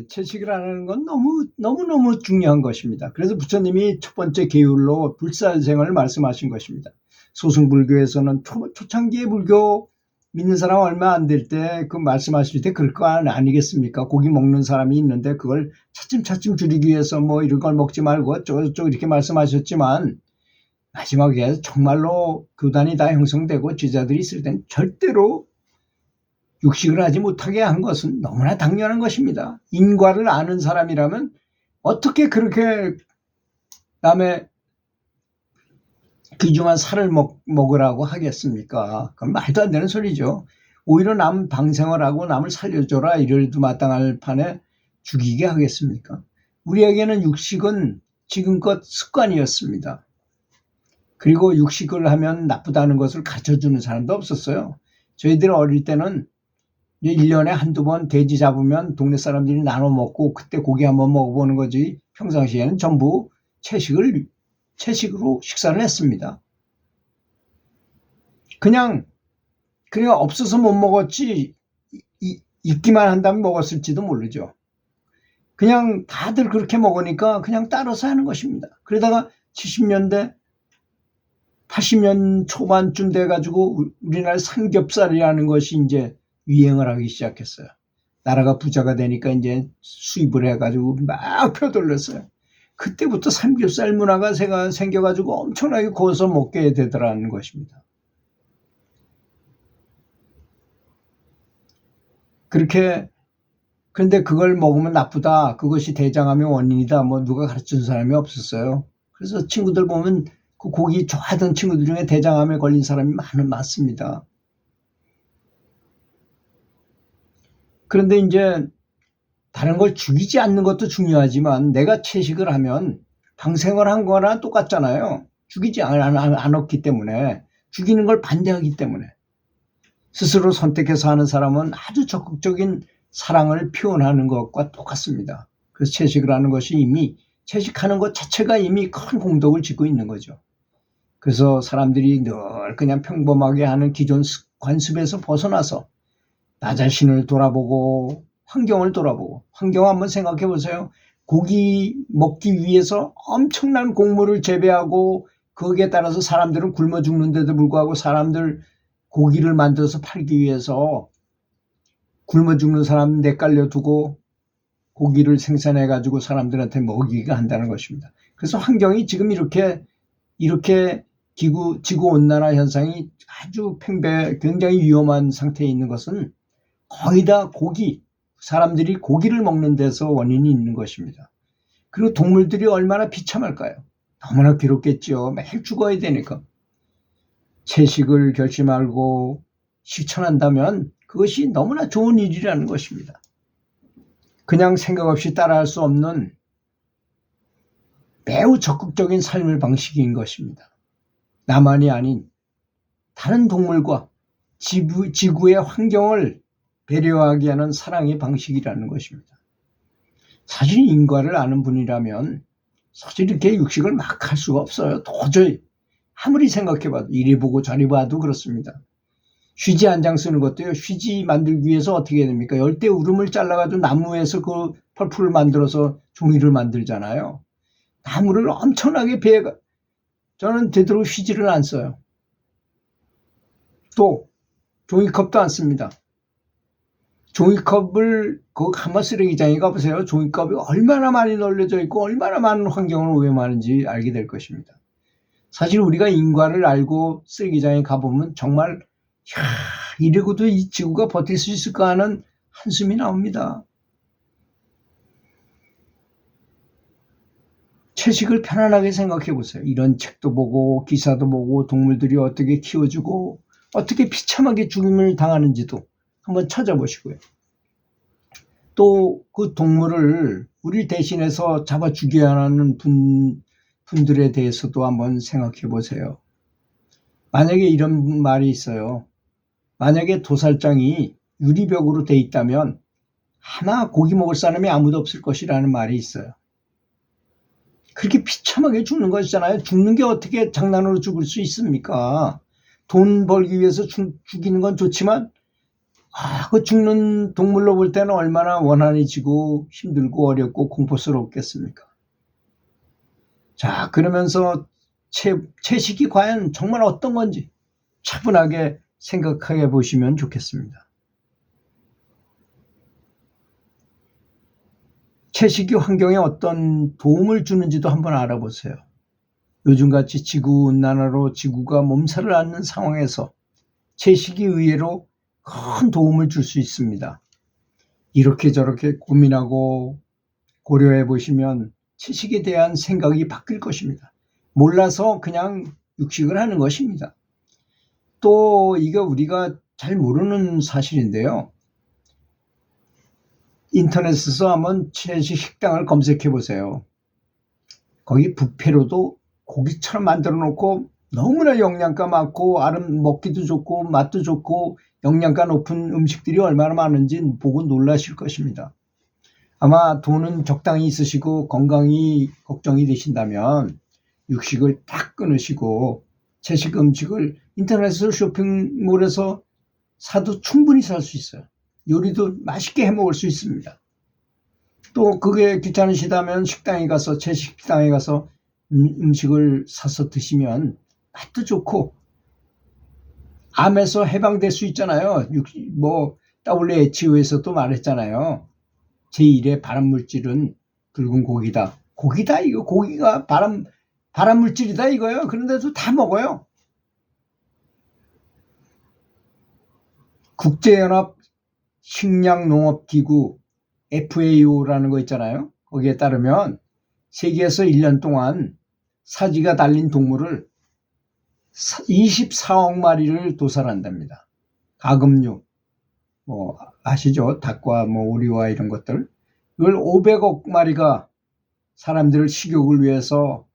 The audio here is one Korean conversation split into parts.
채식을 안 하는 건 너무너무 중요한 것입니다. 그래서 부처님이 첫 번째 계율로 불살생을 말씀하신 것입니다. 소승불교에서는 초창기에 불교 믿는 사람 얼마 안 될 때 그 말씀하실 때 그럴 거 아니겠습니까? 고기 먹는 사람이 있는데 그걸 차츰차츰 줄이기 위해서 뭐 이런 걸 먹지 말고 어쩌고저쩌고 이렇게 말씀하셨지만 마지막에 정말로 교단이 다 형성되고 제자들이 있을 땐 절대로 육식을 하지 못하게 한 것은 너무나 당연한 것입니다. 인과를 아는 사람이라면 어떻게 그렇게 남의 귀중한 살을 먹으라고 하겠습니까? 그건 말도 안 되는 소리죠. 오히려 남 방생을 하고 남을 살려줘라 이래도 마땅할 판에 죽이게 하겠습니까? 우리에게는 육식은 지금껏 습관이었습니다. 그리고 육식을 하면 나쁘다는 것을 가르쳐주는 사람도 없었어요. 저희들 어릴 때는 1년에 한두 번 돼지 잡으면 동네 사람들이 나눠 먹고 그때 고기 한번 먹어보는 거지 평상시에는 전부 채식으로 식사를 했습니다. 그냥 없어서 못 먹었지 있기만 한다면 먹었을지도 모르죠. 그냥 다들 그렇게 먹으니까 그냥 따라서 하는 것입니다. 그러다가 70년대 80년 초반쯤 돼가지고 우리나라 삼겹살이라는 것이 이제 유행을 하기 시작했어요. 나라가 부자가 되니까 이제 수입을 해가지고 막 펴돌렸어요. 그때부터 삼겹살 문화가 생겨가지고 엄청나게 구워서 먹게 되더라는 것입니다. 그런데 그걸 먹으면 나쁘다. 그것이 대장암의 원인이다. 뭐 누가 가르쳐준 사람이 없었어요. 그래서 친구들 보면 그 고기 좋아하던 친구들 중에 대장암에 걸린 사람이 많습니다. 그런데 이제 다른 걸 죽이지 않는 것도 중요하지만 내가 채식을 하면 방생을 한 거나 똑같잖아요. 죽이지 않았기 때문에, 죽이는 걸 반대하기 때문에. 스스로 선택해서 하는 사람은 아주 적극적인 사랑을 표현하는 것과 똑같습니다. 그래서 채식을 하는 것이 이미 채식하는 것 자체가 이미 큰 공덕을 짓고 있는 거죠. 그래서 사람들이 늘 그냥 평범하게 하는 기존 관습에서 벗어나서 나 자신을 돌아보고 환경을 돌아보고, 환경 한번 생각해 보세요. 고기 먹기 위해서 엄청난 곡물을 재배하고 거기에 따라서 사람들은 굶어 죽는데도 불구하고 사람들 고기를 만들어서 팔기 위해서 굶어 죽는 사람 내깔려 두고 고기를 생산해 가지고 사람들한테 먹이게 한다는 것입니다. 그래서 환경이 지금 이렇게 지구온난화 현상이 아주 굉장히 위험한 상태에 있는 것은 거의 다 사람들이 고기를 먹는 데서 원인이 있는 것입니다. 그리고 동물들이 얼마나 비참할까요? 너무나 괴롭겠죠. 매일 죽어야 되니까. 채식을 결심하고 실천한다면 그것이 너무나 좋은 일이라는 것입니다. 그냥 생각 없이 따라할 수 없는 매우 적극적인 삶의 방식인 것입니다. 나만이 아닌 다른 동물과 지구의 환경을 배려하게 하는 사랑의 방식이라는 것입니다. 사실 인과를 아는 분이라면 사실 이렇게 육식을 막 할 수가 없어요. 도저히. 아무리 생각해봐도 이리 보고 저리 봐도 그렇습니다. 휴지 한 장 쓰는 것도요. 휴지 만들기 위해서 어떻게 해야 됩니까? 열대 우름을 잘라가지고 나무에서 그 펄풀을 만들어서 종이를 만들잖아요. 나무를 엄청나게 저는 되도록 휴지를 안 써요. 또 종이컵도 안 씁니다. 종이컵을 그 가마 쓰레기장에 가보세요. 종이컵이 얼마나 많이 널려져 있고 얼마나 많은 환경을 오염하는지 알게 될 것입니다. 사실 우리가 인과를 알고 쓰레기장에 가보면 정말 이러고도 이 지구가 버틸 수 있을까 하는 한숨이 나옵니다. 채식을 편안하게 생각해 보세요. 이런 책도 보고 기사도 보고 동물들이 어떻게 키워주고 어떻게 비참하게 죽임을 당하는지도 한번 찾아보시고요. 또 그 동물을 우리 대신해서 잡아 죽여야 하는 분들에 대해서도 한번 생각해 보세요. 만약에 이런 말이 있어요. 만약에 도살장이 유리벽으로 돼 있다면 아마 고기 먹을 사람이 아무도 없을 것이라는 말이 있어요. 그렇게 비참하게 죽는 것이잖아요. 죽는 게 어떻게 장난으로 죽을 수 있습니까? 돈 벌기 위해서 죽이는 건 좋지만 그 죽는 동물로 볼 때는 얼마나 원한이지고 힘들고 어렵고 공포스럽겠습니까? 자, 그러면서 채식이 과연 정말 어떤 건지 차분하게 생각해 보시면 좋겠습니다. 채식이 환경에 어떤 도움을 주는지도 한번 알아보세요. 요즘같이 지구온난화로 지구가 몸살을 앓는 상황에서 채식이 의외로 큰 도움을 줄 수 있습니다. 이렇게 저렇게 고민하고 고려해 보시면 채식에 대한 생각이 바뀔 것입니다. 몰라서 그냥 육식을 하는 것입니다. 또 이거 우리가 잘 모르는 사실인데요. 인터넷에서 한번 채식 식당을 검색해 보세요. 거기 뷔페로도 고기처럼 만들어 놓고 너무나 영양가 많고 먹기도 좋고 맛도 좋고 영양가 높은 음식들이 얼마나 많은지 보고 놀라실 것입니다. 아마 돈은 적당히 있으시고 건강이 걱정이 되신다면 육식을 딱 끊으시고 채식 음식을 인터넷에서 쇼핑몰에서 사도 충분히 살 수 있어요. 요리도 맛있게 해 먹을 수 있습니다. 또 그게 귀찮으시다면 식당에 가서 채식 식당에 가서 음식을 사서 드시면 맛도 좋고 암에서 해방될 수 있잖아요. WHO에서도 말했잖아요. 제1의 발암물질은 붉은 고기다. 고기다 이거 고기가 발암물질이다 이거요. 그런데도 다 먹어요. 국제연합 식량농업기구 FAO라는 거 있잖아요. 거기에 따르면 세계에서 1년 동안 사지가 달린 동물을 24억 마리를 도살한답니다. 가금류, 아시죠? 닭과 오리와 이런 것들. 이걸 500억 마리가 사람들을 식욕을 위해서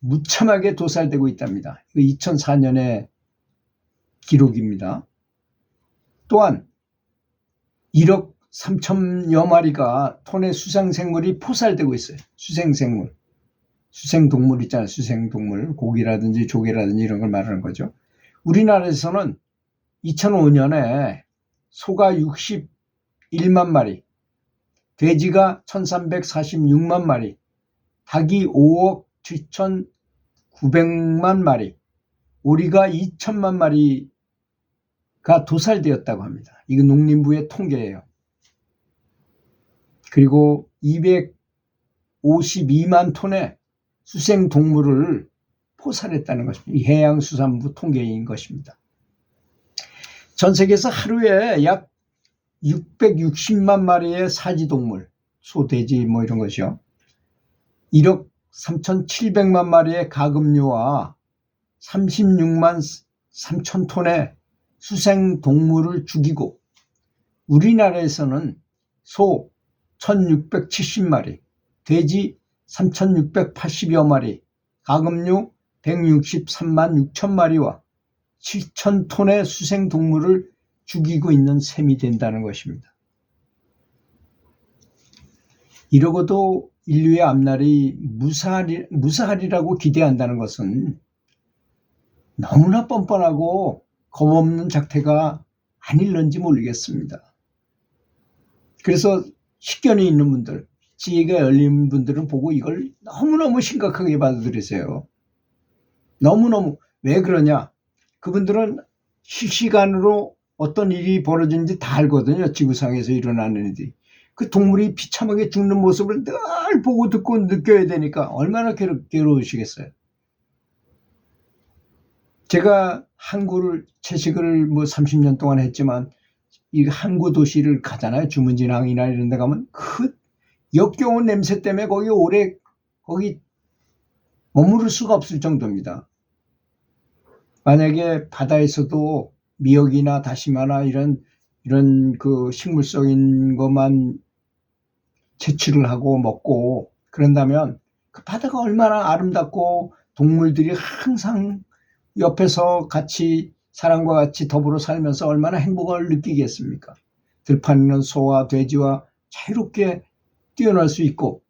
무참하게 도살되고 있답니다. 2004년의 기록입니다. 또한 1억 3천여 마리가 톤의 수생생물이 포살되고 있어요. 수생생물. 수생동물 있잖아요. 수생동물. 고기라든지 조개라든지 이런 걸 말하는 거죠. 우리나라에서는 2005년에 소가 61만 마리, 돼지가 1346만 마리, 닭이 5억 7,900만 마리, 오리가 2천만 마리가 도살되었다고 합니다. 이건 농림부의 통계예요. 그리고 252만 톤의 수생동물을 포살했다는 것입니다. 해양수산부 통계인 것입니다. 전 세계에서 하루에 약 660만 마리의 사지동물, 소, 돼지 이런 것이요. 1억 3,700만 마리의 가금류와 36만 3천 톤의 수생동물을 죽이고 우리나라에서는 소 1,670마리, 돼지 3,680여 마리, 가금류 163만 6천 마리와 7천 톤의 수생동물을 죽이고 있는 셈이 된다는 것입니다. 이러고도 인류의 앞날이 무사하리라고 기대한다는 것은 너무나 뻔뻔하고 겁없는 작태가 아닐런지 모르겠습니다. 그래서 식견이 있는 분들, 지혜가 열린 분들은 보고 이걸 너무너무 심각하게 받아들이세요. 너무너무. 왜 그러냐? 그분들은 실시간으로 어떤 일이 벌어지는지 다 알거든요. 지구상에서 일어나는 일이. 그 동물이 비참하게 죽는 모습을 늘 보고 듣고 느껴야 되니까 얼마나 괴로우시겠어요. 제가 채식을 30년 동안 했지만 이 항구 도시를 가잖아요. 주문진항이나 이런 데 가면 그 역겨운 냄새 때문에 거기 머무를 수가 없을 정도입니다. 만약에 바다에서도 미역이나 다시마나 이런 그 식물성인 것만 채취를 하고 먹고 그런다면 그 바다가 얼마나 아름답고 동물들이 항상 옆에서 같이 사람과 같이 더불어 살면서 얼마나 행복을 느끼겠습니까? 들판에는 소와 돼지와 자유롭게 뛰어날 수 있고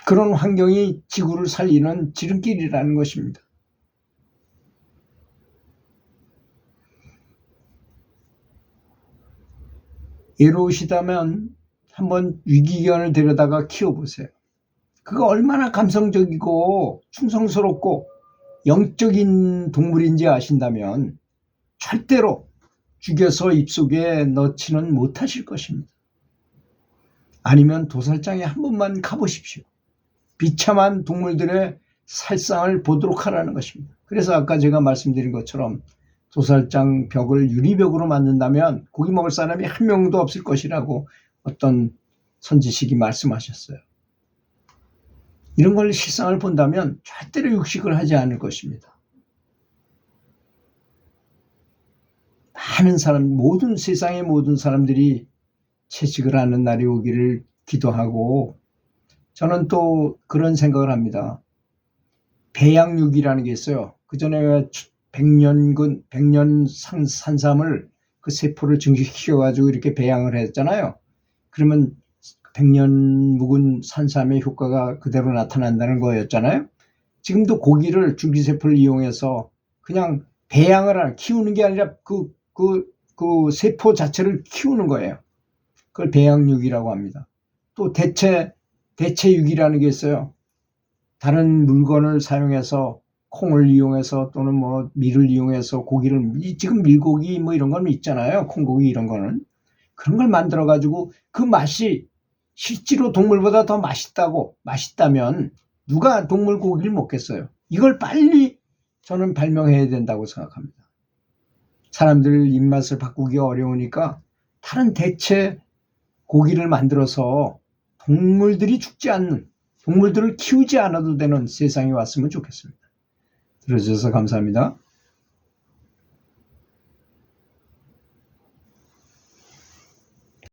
그런 환경이 지구를 살리는 지름길이라는 것입니다. 외로우시다면 한번 유기견을 데려다가 키워보세요. 그거 얼마나 감성적이고 충성스럽고 영적인 동물인지 아신다면 절대로 죽여서 입속에 넣지는 못하실 것입니다. 아니면 도살장에 한 번만 가보십시오. 비참한 동물들의 살상을 보도록 하라는 것입니다. 그래서 아까 제가 말씀드린 것처럼 도살장 벽을 유리벽으로 만든다면 고기 먹을 사람이 한 명도 없을 것이라고 어떤 선지식이 말씀하셨어요. 이런 걸 실상을 본다면 절대로 육식을 하지 않을 것입니다. 많은 사람, 세상의 모든 사람들이 채식을 하는 날이 오기를 기도하고, 저는 또 그런 생각을 합니다. 배양육이라는 게 있어요. 그 전에 백년 산삼을 그 세포를 증식시켜가지고 이렇게 배양을 했잖아요. 그러면 100년 묵은 산삼의 효과가 그대로 나타난다는 거였잖아요. 지금도 고기를 줄기세포를 이용해서 그냥 배양을 키우는 게 아니라 그 세포 자체를 키우는 거예요. 그걸 배양육이라고 합니다. 또 대체육이라는 게 있어요. 다른 물건을 사용해서 콩을 이용해서 또는 뭐 밀을 이용해서 고기를, 지금 밀고기 뭐 이런 건 있잖아요. 콩고기 이런 거는. 그런 걸 만들어 가지고 그 맛이 실제로 동물보다 더 맛있다면 누가 동물 고기를 먹겠어요? 이걸 빨리 저는 발명해야 된다고 생각합니다. 사람들 입맛을 바꾸기 어려우니까 다른 대체 고기를 만들어서 동물들이 죽지 않는, 동물들을 키우지 않아도 되는 세상이 왔으면 좋겠습니다. 들어주셔서 감사합니다.